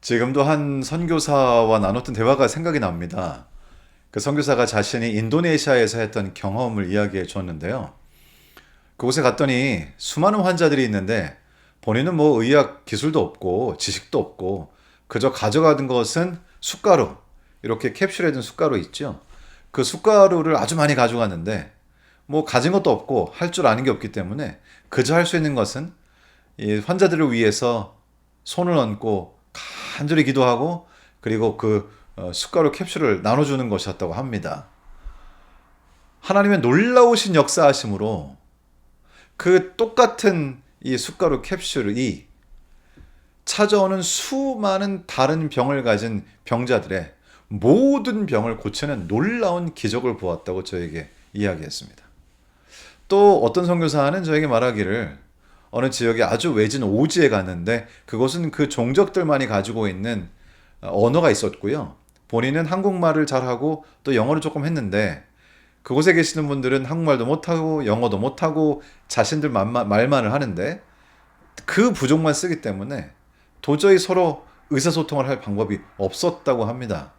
지금도 한 선교사와 나눴던 대화가 생각이 납니다. 그 선교사가 자신이 인도네시아에서 했던 경험을 이야기해 줬는데요. 그곳에 갔더니 수많은 환자들이 있는데 본인은 뭐 의학 기술도 없고 지식도 없고 그저 가져가던 것은 숟가루, 이렇게 캡슐에 든 숟가루 있죠. 그 숟가루를 아주 많이 가져갔는데 뭐 가진 것도 없고 할 줄 아는 게 없기 때문에 그저 할 수 있는 것은 이 환자들을 위해서 손을 얹고 간절히 기도하고 그리고 그 숟가루 캡슐을 나눠주는 것이었다고 합니다. 하나님의 놀라우신 역사하심으로 그 똑같은 이 숟가루 캡슐이 찾아오는 수많은 다른 병을 가진 병자들의 모든 병을 고치는 놀라운 기적을 보았다고 저에게 이야기했습니다. 또 어떤 선교사는 저에게 말하기를 어느 지역에 아주 외진 오지에 갔는데 그곳은 그 종족들만이 가지고 있는 언어가 있었고요. 본인은 한국말을 잘하고 또 영어를 조금 했는데 그곳에 계시는 분들은 한국말도 못하고 영어도 못하고 자신들 말만을 하는데 그 부족만 쓰기 때문에 도저히 서로 의사소통을 할 방법이 없었다고 합니다.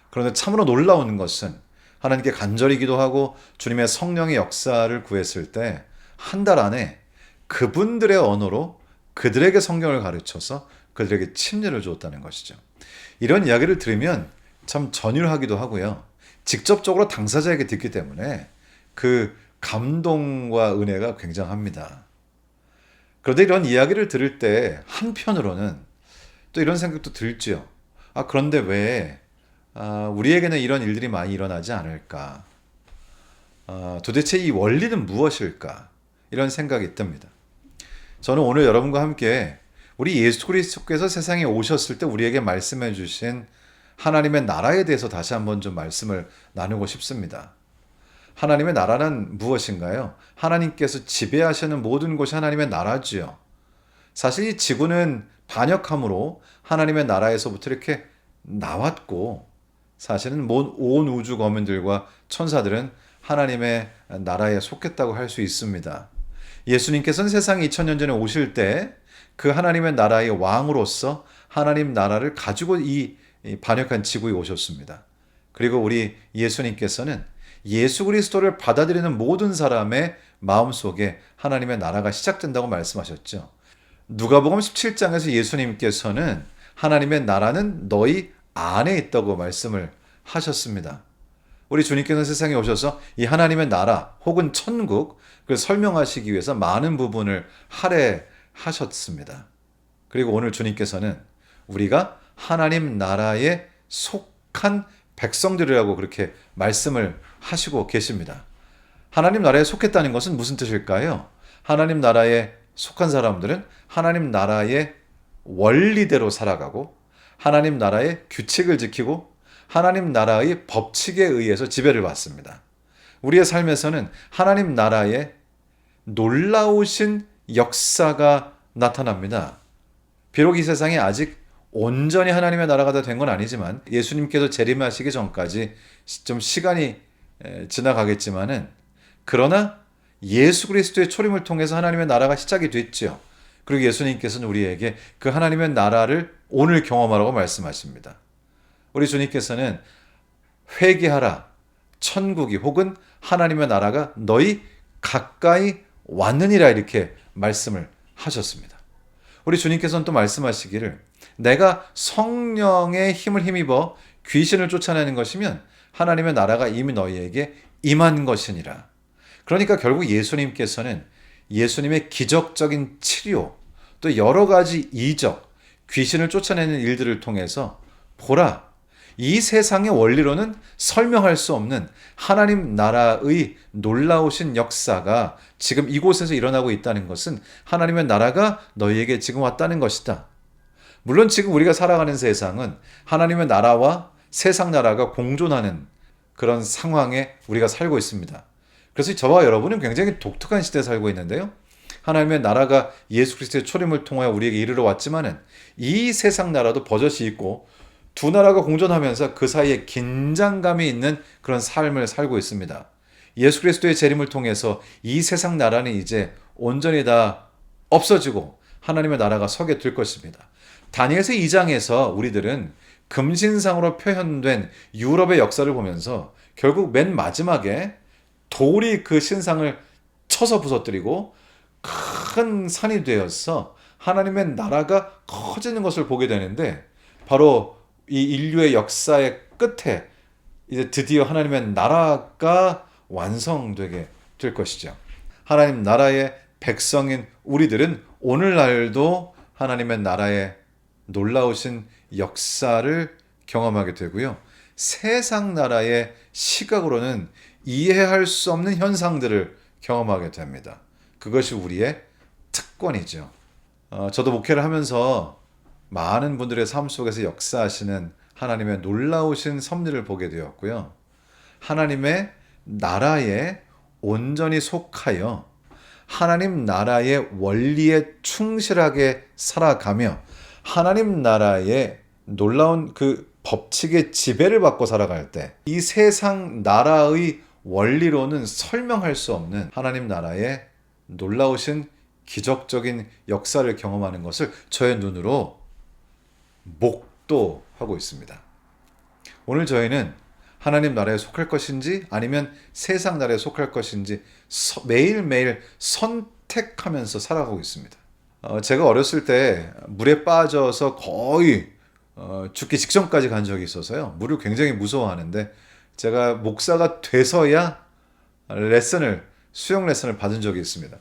그런데 참으로 놀라운 것은 하나님께 간절히 기도하고 주님의 성령의 역사를 구했을 때 한 달 안에 그분들의 언어로 그들에게 성경을 가르쳐서 그들에게 침례를 주었다는 것이죠. 이런 이야기를 들으면 참 전율하기도 하고요. 직접적으로 당사자에게 듣기 때문에 그 감동과 은혜가 굉장합니다. 그런데 이런 이야기를 들을 때 한편으로는 또 이런 생각도 들지요. 그런데 왜 우리에게는 이런 일들이 많이 일어나지 않을까? 도대체 이 원리는 무엇일까? 이런 생각이 듭니다. 저는 오늘 여러분과 함께 우리 예수 그리스도께서 세상에 오셨을 때 우리에게 말씀해 주신 하나님의 나라에 대해서 다시 한번 좀 말씀을 나누고 싶습니다. 하나님의 나라는 무엇인가요? 하나님께서 지배하시는 모든 곳이 하나님의 나라지요. 사실 이 지구는 반역함으로 하나님의 나라에서부터 이렇게 나왔고 사실은 온 우주 거민들과 천사들은 하나님의 나라에 속했다고 할 수 있습니다. 예수님께서는 세상에 2000년 전에 오실 때 그 하나님의 나라의 왕으로서 하나님 나라를 가지고 이 반역한 지구에 오셨습니다. 그리고 우리 예수님께서는 예수 그리스도를 받아들이는 모든 사람의 마음속에 하나님의 나라가 시작된다고 말씀하셨죠. 누가복음 17장에서 예수님께서는 하나님의 나라는 너희 안에 있다고 말씀을 하셨습니다. 우리 주님께서는 세상에 오셔서 이 하나님의 나라 혹은 천국 그 설명하시기 위해서 많은 부분을 할애하셨습니다. 그리고 오늘 주님께서는 우리가 하나님 나라에 속한 백성들이라고 그렇게 말씀을 하시고 계십니다. 하나님 나라에 속했다는 것은 무슨 뜻일까요? 하나님 나라에 속한 사람들은 하나님 나라의 원리대로 살아가고 하나님 나라의 규칙을 지키고 하나님 나라의 법칙에 의해서 지배를 받습니다. 우리의 삶에서는 하나님 나라의 놀라우신 역사가 나타납니다. 비록 이 세상에 아직 온전히 하나님의 나라가 다 된 건 아니지만 예수님께서 재림하시기 전까지 좀 시간이 지나가겠지만은 그러나 예수 그리스도의 초림을 통해서 하나님의 나라가 시작이 됐지요. 그리고 예수님께서는 우리에게 그 하나님의 나라를 오늘 경험하라고 말씀하십니다. 우리 주님께서는 회개하라, 천국이 혹은 하나님의 나라가 너희 가까이 왔느니라 이렇게 말씀을 하셨습니다. 우리 주님께서는 또 말씀하시기를 내가 성령의 힘을 힘입어 귀신을 쫓아내는 것이면 하나님의 나라가 이미 너희에게 임한 것이니라. 그러니까 결국 예수님께서는 예수님의 기적적인 치료 또 여러 가지 이적, 귀신을 쫓아내는 일들을 통해서 보라, 이 세상의 원리로는 설명할 수 없는 하나님 나라의 놀라우신 역사가 지금 이곳에서 일어나고 있다는 것은 하나님의 나라가 너희에게 지금 왔다는 것이다. 물론 지금 우리가 살아가는 세상은 하나님의 나라와 세상 나라가 공존하는 그런 상황에 우리가 살고 있습니다. 그래서 저와 여러분은 굉장히 독특한 시대에 살고 있는데요. 하나님의 나라가 예수 그리스도의 초림을 통하여 우리에게 이르러 왔지만은 이 세상 나라도 버젓이 있고 두 나라가 공존하면서 그 사이에 긴장감이 있는 그런 삶을 살고 있습니다. 예수 그리스도의 재림을 통해서 이 세상 나라는 이제 온전히 다 없어지고 하나님의 나라가 서게 될 것입니다. 다니엘서 2장에서 우리들은 금신상으로 표현된 유럽의 역사를 보면서 결국 맨 마지막에 돌이 그 신상을 쳐서 부서뜨리고 큰 산이 되어서 하나님의 나라가 커지는 것을 보게 되는데, 바로 이 인류의 역사의 끝에 이제 드디어 하나님의 나라가 완성되게 될 것이죠. 하나님 나라의 백성인 우리들은 오늘날도 하나님의 나라의 놀라우신 역사를 경험하게 되고요. 세상 나라의 시각으로는 이해할 수 없는 현상들을 경험하게 됩니다. 그것이 우리의 특권이죠. 저도 목회를 하면서 많은 분들의 삶 속에서 역사하시는 하나님의 놀라우신 섭리를 보게 되었고요. 하나님의 나라에 온전히 속하여 하나님 나라의 원리에 충실하게 살아가며 하나님 나라의 놀라운 그 법칙의 지배를 받고 살아갈 때 이 세상 나라의 원리로는 설명할 수 없는 하나님 나라의 놀라우신 기적적인 역사를 경험하는 것을 저의 눈으로 목도하고 있습니다. 오늘 저희는 하나님 나라에 속할 것인지 아니면 세상 나라에 속할 것인지 매일매일 선택하면서 살아가고 있습니다. 제가 어렸을 때 물에 빠져서 거의 죽기 직전까지 간 적이 있어서요. 물을 굉장히 무서워하는데 제가 목사가 돼서야 수영 레슨을 받은 적이 있습니다.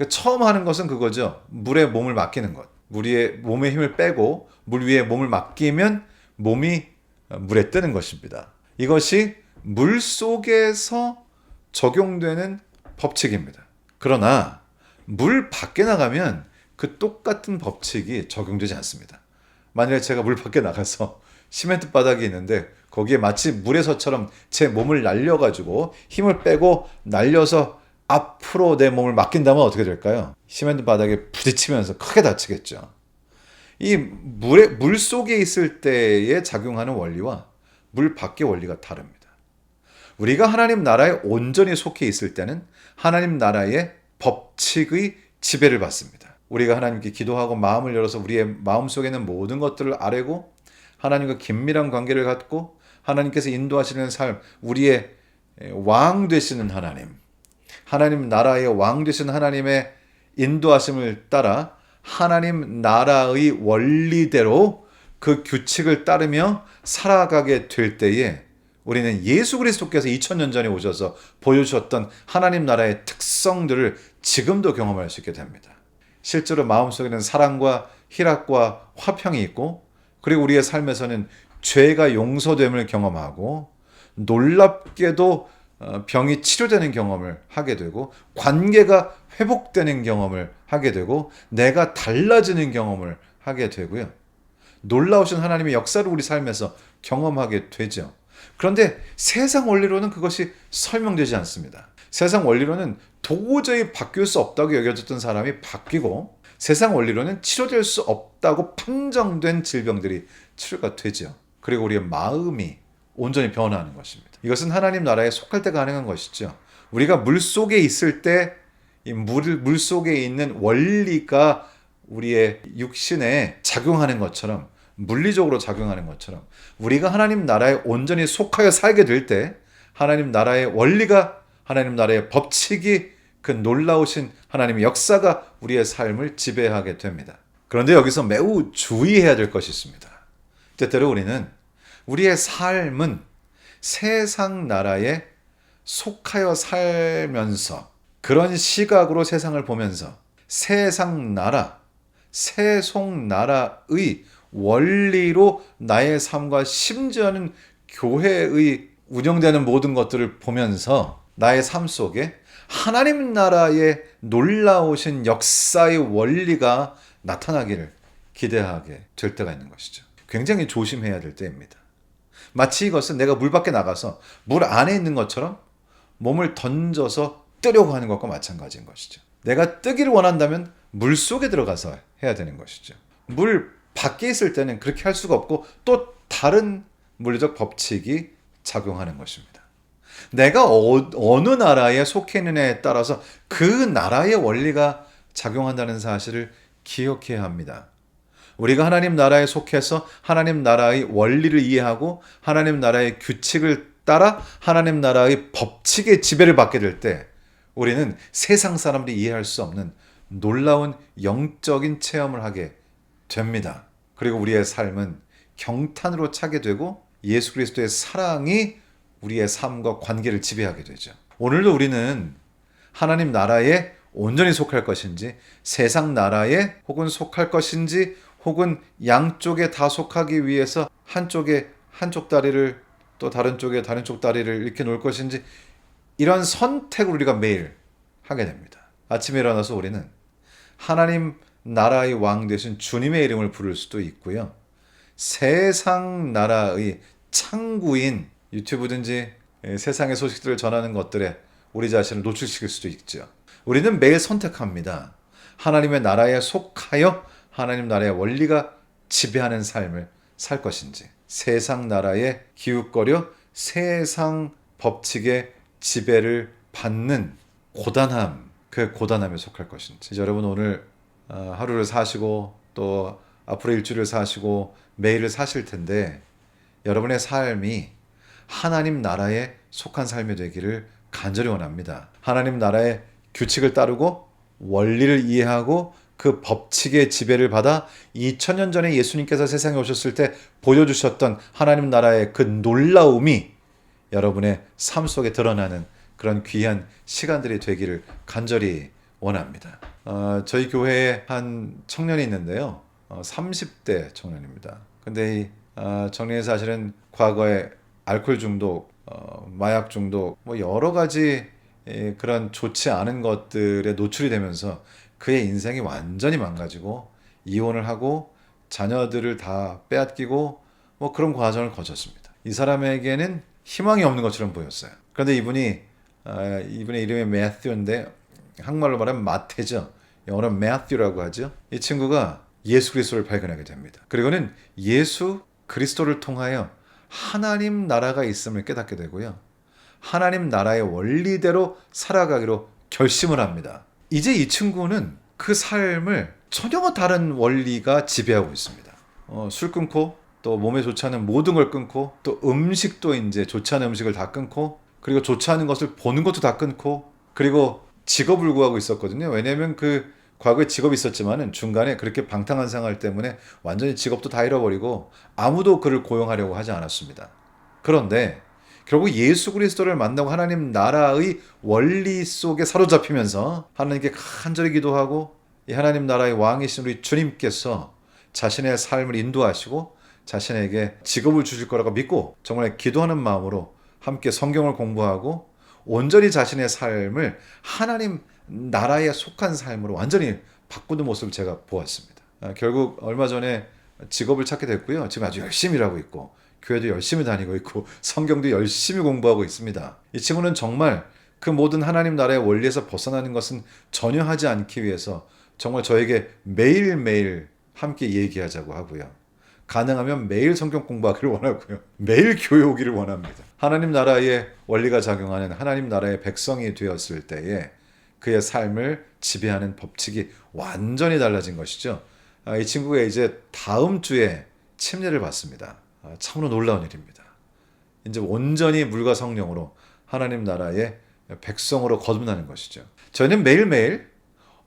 처음 하는 것은 그거죠. 물에 몸을 맡기는 것. 물 위에 몸의 힘을 빼고 물 위에 몸을 맡기면 몸이 물에 뜨는 것입니다. 이것이 물 속에서 적용되는 법칙입니다. 그러나 물 밖에 나가면 그 똑같은 법칙이 적용되지 않습니다. 만약에 제가 물 밖에 나가서 시멘트 바닥이 있는데 거기에 마치 물에서처럼 제 몸을 날려가지고 힘을 빼고 날려서 앞으로 내 몸을 맡긴다면 어떻게 될까요? 시멘트 바닥에 부딪히면서 크게 다치겠죠. 이 물 속에 있을 때에 작용하는 원리와 물 밖의 원리가 다릅니다. 우리가 하나님 나라에 온전히 속해 있을 때는 하나님 나라의 법칙의 지배를 받습니다. 우리가 하나님께 기도하고 마음을 열어서 우리의 마음속에 있는 모든 것들을 아뢰고 하나님과 긴밀한 관계를 갖고 하나님께서 인도하시는 삶, 우리의 왕 되시는 하나님 나라의 왕 되시는 하나님의 인도하심을 따라 하나님 나라의 원리대로 그 규칙을 따르며 살아가게 될 때에 우리는 예수 그리스도께서 2000년 전에 오셔서 보여주셨던 하나님 나라의 특성들을 지금도 경험할 수 있게 됩니다. 실제로 마음속에는 사랑과 희락과 화평이 있고, 그리고 우리의 삶에서는 죄가 용서됨을 경험하고 놀랍게도 병이 치료되는 경험을 하게 되고 관계가 회복되는 경험을 하게 되고 내가 달라지는 경험을 하게 되고요. 놀라우신 하나님의 역사를 우리 삶에서 경험하게 되죠. 그런데 세상 원리로는 그것이 설명되지 않습니다. 세상 원리로는 도저히 바뀔 수 없다고 여겨졌던 사람이 바뀌고, 세상 원리로는 치료될 수 없다고 판정된 질병들이 치료가 되죠. 그리고 우리의 마음이 온전히 변화하는 것입니다. 이것은 하나님 나라에 속할 때 가능한 것이죠. 우리가 물 속에 있을 때 이 물 속에 있는 원리가 우리의 육신에 작용하는 것처럼, 물리적으로 작용하는 것처럼, 우리가 하나님 나라에 온전히 속하여 살게 될 때 하나님 나라의 원리가, 하나님 나라의 법칙이, 그 놀라우신 하나님의 역사가 우리의 삶을 지배하게 됩니다. 그런데 여기서 매우 주의해야 될 것이 있습니다. 때때로 우리는 우리의 삶은 세상 나라에 속하여 살면서 그런 시각으로 세상을 보면서 세상 나라, 세속 나라의 원리로 나의 삶과 심지어는 교회의 운영되는 모든 것들을 보면서 나의 삶 속에 하나님 나라의 놀라우신 역사의 원리가 나타나기를 기대하게 될 때가 있는 것이죠. 굉장히 조심해야 될 때입니다. 마치 이것은 내가 물 밖에 나가서 물 안에 있는 것처럼 몸을 던져서 뜨려고 하는 것과 마찬가지인 것이죠. 내가 뜨기를 원한다면 물 속에 들어가서 해야 되는 것이죠. 물 밖에 있을 때는 그렇게 할 수가 없고 또 다른 물리적 법칙이 작용하는 것입니다. 내가 어느 나라에 속해 있느냐에 따라서 그 나라의 원리가 작용한다는 사실을 기억해야 합니다. 우리가 하나님 나라에 속해서 하나님 나라의 원리를 이해하고 하나님 나라의 규칙을 따라 하나님 나라의 법칙의 지배를 받게 될 때 우리는 세상 사람들이 이해할 수 없는 놀라운 영적인 체험을 하게 됩니다. 그리고 우리의 삶은 경탄으로 차게 되고 예수 그리스도의 사랑이 우리의 삶과 관계를 지배하게 되죠. 오늘도 우리는 하나님 나라에 온전히 속할 것인지 세상 나라에 혹은 속할 것인지 혹은 양쪽에 다 속하기 위해서 한쪽에 한쪽 다리를 또 다른 쪽에 다른 쪽 다리를 이렇게 놓을 것인지 이런 선택을 우리가 매일 하게 됩니다. 아침에 일어나서 우리는 하나님 나라의 왕 되신 주님의 이름을 부를 수도 있고요. 세상 나라의 창구인 유튜브든지 세상의 소식들을 전하는 것들에 우리 자신을 노출시킬 수도 있죠. 우리는 매일 선택합니다. 하나님의 나라에 속하여 하나님 나라의 원리가 지배하는 삶을 살 것인지 세상 나라에 기웃거려 세상 법칙의 지배를 받는 고단함, 그 고단함에 속할 것인지. 여러분 오늘 하루를 사시고 또 앞으로 일주일을 사시고 매일을 사실 텐데 여러분의 삶이 하나님 나라에 속한 삶이 되기를 간절히 원합니다. 하나님 나라의 규칙을 따르고 원리를 이해하고 그 법칙의 지배를 받아 2000년 전에 예수님께서 세상에 오셨을 때 보여주셨던 하나님 나라의 그 놀라움이 여러분의 삶 속에 드러나는 그런 귀한 시간들이 되기를 간절히 원합니다. 저희 교회에 한 청년이 있는데요. 30대 청년입니다. 근데 이 청년이 사실은 과거에 알코올 중독, 마약 중독, 뭐 여러 가지 그런 좋지 않은 것들에 노출이 되면서 그의 인생이 완전히 망가지고 이혼을 하고 자녀들을 다 빼앗기고 뭐 그런 과정을 거쳤습니다. 이 사람에게는 희망이 없는 것처럼 보였어요. 그런데 이분의 이름이 매튜인데 한국말로 말하면 마태죠. 영어로 매튜라고 하죠. 이 친구가 예수 그리스도를 발견하게 됩니다. 그리고는 예수 그리스도를 통하여 하나님 나라가 있음을 깨닫게 되고요. 하나님 나라의 원리대로 살아가기로 결심을 합니다. 이제 이 친구는 그 삶을 전혀 다른 원리가 지배하고 있습니다. 술 끊고 또 몸에 좋지 않은 모든 걸 끊고 또 음식도 이제 좋지 않은 음식을 다 끊고 그리고 좋지 않은 것을 보는 것도 다 끊고 그리고 직업을 구하고 있었거든요. 왜냐하면 그 과거에 직업이 있었지만은 중간에 그렇게 방탕한 생활 때문에 완전히 직업도 다 잃어버리고 아무도 그를 고용하려고 하지 않았습니다. 그런데 결국 예수 그리스도를 만나고 하나님 나라의 원리 속에 사로잡히면서 하나님께 간절히 기도하고 이 하나님 나라의 왕이신 우리 주님께서 자신의 삶을 인도하시고 자신에게 직업을 주실 거라고 믿고 정말 기도하는 마음으로 함께 성경을 공부하고 온전히 자신의 삶을 하나님 나라에 속한 삶으로 완전히 바꾸는 모습을 제가 보았습니다. 결국 얼마 전에 직업을 찾게 됐고요. 지금 아주 열심히 일하고 있고 교회도 열심히 다니고 있고 성경도 열심히 공부하고 있습니다. 이 친구는 정말 그 모든 하나님 나라의 원리에서 벗어나는 것은 전혀 하지 않기 위해서 정말 저에게 매일매일 함께 얘기하자고 하고요. 가능하면 매일 성경 공부하기를 원하고요. 매일 교회 오기를 원합니다. 하나님 나라의 원리가 작용하는 하나님 나라의 백성이 되었을 때에 그의 삶을 지배하는 법칙이 완전히 달라진 것이죠. 이 친구가 이제 다음 주에 침례를 받습니다. 참으로 놀라운 일입니다. 이제 온전히 물과 성령으로 하나님 나라의 백성으로 거듭나는 것이죠. 저희는 매일매일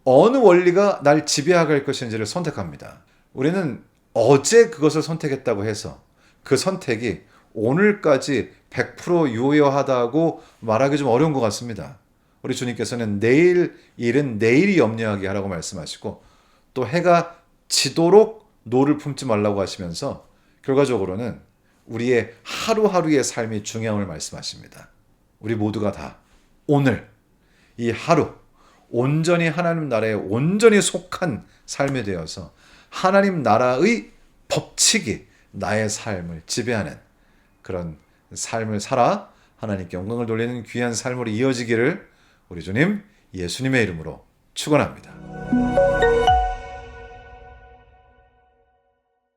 어느 원리가 날 지배할 것인지를 선택합니다. 우리는 어제 그것을 선택했다고 해서 그 선택이 오늘까지 100% 유효하다고 말하기 좀 어려운 것 같습니다. 우리 주님께서는 내일 일은 내일이 염려하게 하라고 말씀하시고 또 해가 지도록 노를 품지 말라고 하시면서 결과적으로는 우리의 하루하루의 삶이 중요함을 말씀하십니다. 우리 모두가 다 오늘 이 하루 온전히 하나님 나라에 온전히 속한 삶이 되어서 하나님 나라의 법칙이 나의 삶을 지배하는 그런 삶을 살아 하나님께 영광을 돌리는 귀한 삶으로 이어지기를 우리 주님 예수님의 이름으로 축원합니다.